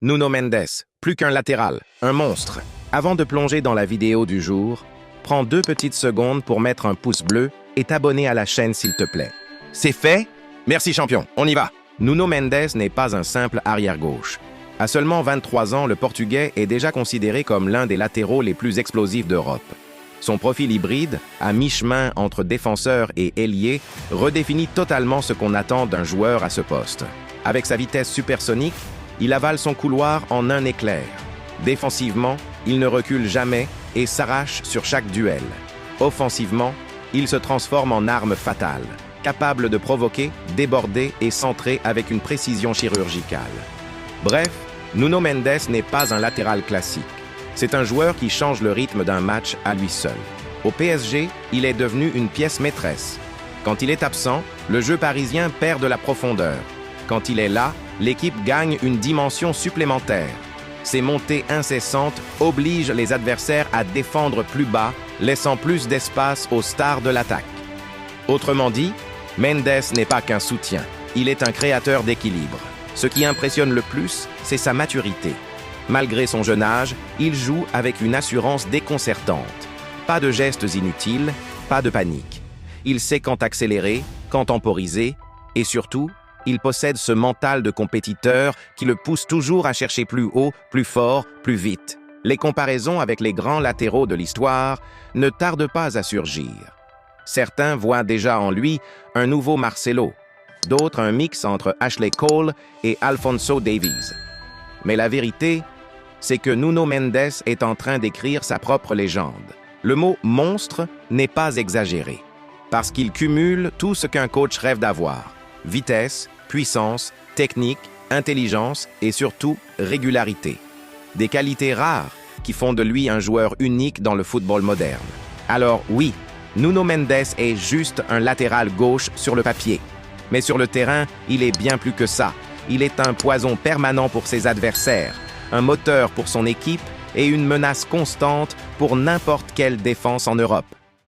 Nuno Mendes, plus qu'un latéral, un monstre. Avant de plonger dans la vidéo du jour, prends 2 petites secondes pour mettre un pouce bleu et t'abonner à la chaîne s'il te plaît. C'est fait? Merci champion, on y va! Nuno Mendes n'est pas un simple arrière-gauche. À seulement 23 ans, le Portugais est déjà considéré comme l'un des latéraux les plus explosifs d'Europe. Son profil hybride, à mi-chemin entre défenseur et ailier, redéfinit totalement ce qu'on attend d'un joueur à ce poste. Avec sa vitesse supersonique, il avale son couloir en un éclair. Défensivement, il ne recule jamais et s'arrache sur chaque duel. Offensivement, il se transforme en arme fatale, capable de provoquer, déborder et centrer avec une précision chirurgicale. Bref, Nuno Mendes n'est pas un latéral classique. C'est un joueur qui change le rythme d'un match à lui seul. Au PSG, il est devenu une pièce maîtresse. Quand il est absent, le jeu parisien perd de la profondeur. Quand il est là, l'équipe gagne une dimension supplémentaire. Ses montées incessantes obligent les adversaires à défendre plus bas, laissant plus d'espace aux stars de l'attaque. Autrement dit, Mendes n'est pas qu'un soutien, il est un créateur d'équilibre. Ce qui impressionne le plus, c'est sa maturité. Malgré son jeune âge, il joue avec une assurance déconcertante. Pas de gestes inutiles, pas de panique. Il sait quand accélérer, quand temporiser, et surtout, il possède ce mental de compétiteur qui le pousse toujours à chercher plus haut, plus fort, plus vite. Les comparaisons avec les grands latéraux de l'histoire ne tardent pas à surgir. Certains voient déjà en lui un nouveau Marcelo, d'autres un mix entre Ashley Cole et Alphonso Davies. Mais la vérité, c'est que Nuno Mendes est en train d'écrire sa propre légende. Le mot « monstre » n'est pas exagéré, parce qu'il cumule tout ce qu'un coach rêve d'avoir. Vitesse, puissance, technique, intelligence et surtout régularité. Des qualités rares qui font de lui un joueur unique dans le football moderne. Alors oui, Nuno Mendes est juste un latéral gauche sur le papier. Mais sur le terrain, il est bien plus que ça. Il est un poison permanent pour ses adversaires, un moteur pour son équipe et une menace constante pour n'importe quelle défense en Europe.